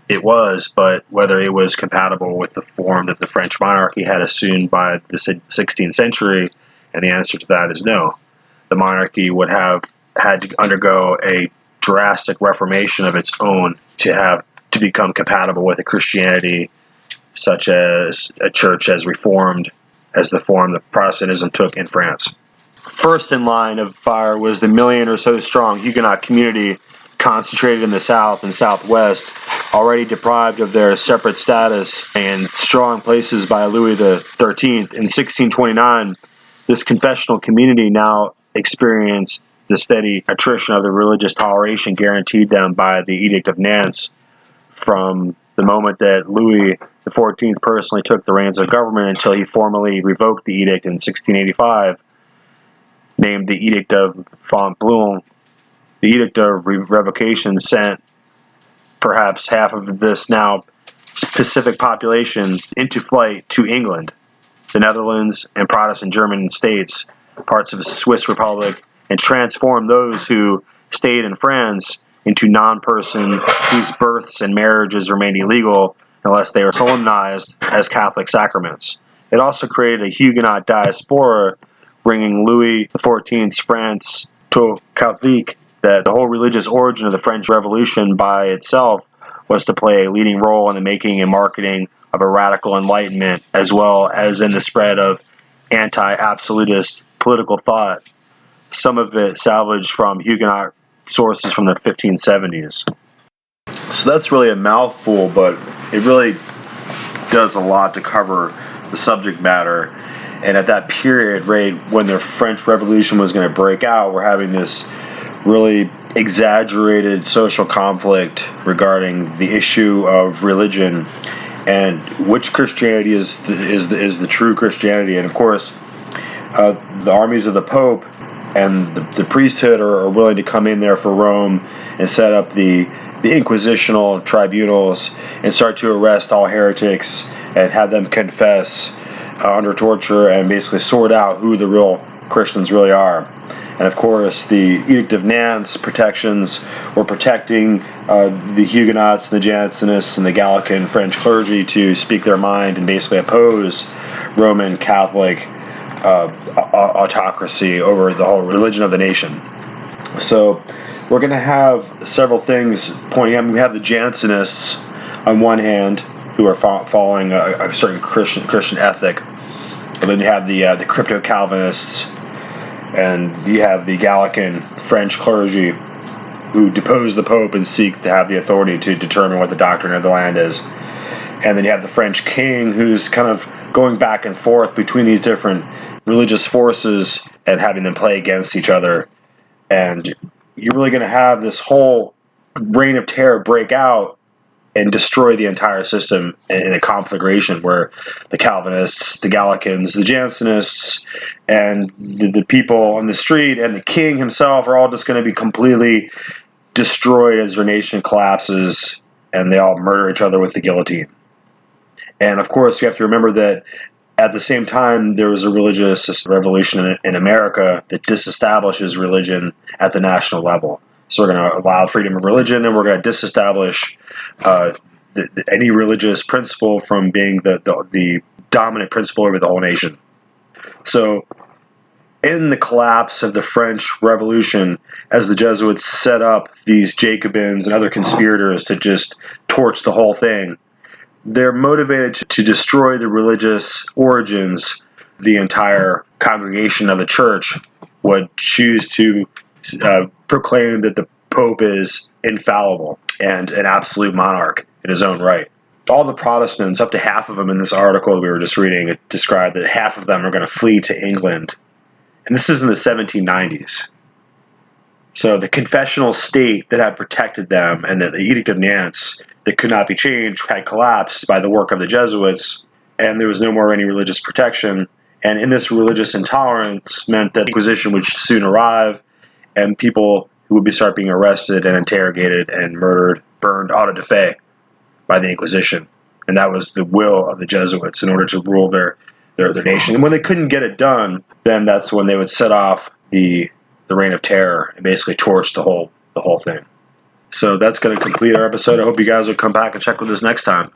It was, but whether it was compatible with the form that the French monarchy had assumed by the 16th century, and the answer to that is no. The monarchy would have had to undergo a drastic reformation of its own to become compatible with a Christianity such as a church as reformed as the form that Protestantism took in France. First in line of fire was the million or so strong Huguenot community concentrated in the South and Southwest, already deprived of their separate status and strong places by Louis XIII. In 1629, this confessional community now experienced the steady attrition of the religious toleration guaranteed them by the Edict of Nantes from the moment that Louis XIV personally took the reins of government until he formally revoked the edict in 1685, named the Edict of Fontainebleau. The Edict of Revocation sent perhaps half of this now Pacific population into flight to England, the Netherlands, and Protestant German states, parts of the Swiss Republic, and transformed those who stayed in France into non-person whose births and marriages remained illegal unless they were solemnized as Catholic sacraments. It also created a Huguenot diaspora, bringing Louis XIV's France to Catholic, that the whole religious origin of the French Revolution by itself was to play a leading role in the making and marketing of a radical enlightenment, as well as in the spread of anti-absolutist political thought, some of it salvaged from Huguenot sources from the 1570s. So that's really a mouthful, but it really does a lot to cover the subject matter. And at that period, right, when the French Revolution was going to break out, we're having this really exaggerated social conflict regarding the issue of religion and which Christianity is the true Christianity. And of course, the armies of the Pope and the priesthood are willing to come in there for Rome and set up the inquisitional tribunals and start to arrest all heretics and have them confess under torture and basically sort out who the real Christians really are. And of course, the Edict of Nantes protections were protecting the Huguenots, the Jansenists, and the Gallican French clergy to speak their mind and basically oppose Roman Catholic autocracy over the whole religion of the nation. So we're going to have several things pointing out. We have the Jansenists on one hand, who are following a certain Christian ethic, and then you have the crypto-Calvinists, and you have the Gallican French clergy who depose the Pope and seek to have the authority to determine what the doctrine of the land is. And then you have the French king who's kind of going back and forth between these different religious forces and having them play against each other. And you're really going to have this whole reign of terror break out and destroy the entire system in a conflagration where the Calvinists, the Gallicans, the Jansenists, and the people on the street and the king himself are all just going to be completely destroyed as their nation collapses and they all murder each other with the guillotine. And of course, you have to remember that at the same time, there was a religious revolution in America that disestablishes religion at the national level. So we're going to allow freedom of religion, and we're going to disestablish any religious principle from being the dominant principle over the whole nation. So in the collapse of the French Revolution, as the Jesuits set up these Jacobins and other conspirators to just torch the whole thing, they're motivated to destroy the religious origins. The entire congregation of the church would choose to proclaim that the Pope is infallible and an absolute monarch in his own right. All the Protestants, up to half of them in this article that we were just reading, it described that half of them are going to flee to England. And this is in the 1790s. So the confessional state that had protected them and the Edict of Nantes that could not be changed had collapsed by the work of the Jesuits, and there was no more any religious protection. And in this religious intolerance meant that the Inquisition would soon arrive, and people would start being arrested and interrogated and murdered, burned auto da fe. by the Inquisition. And that was the will of the Jesuits in order to rule their nation. And when they couldn't get it done, then that's when they would set off the reign of terror and basically torch the whole thing. So that's going to complete our episode. I hope you guys will come back and check with us next time.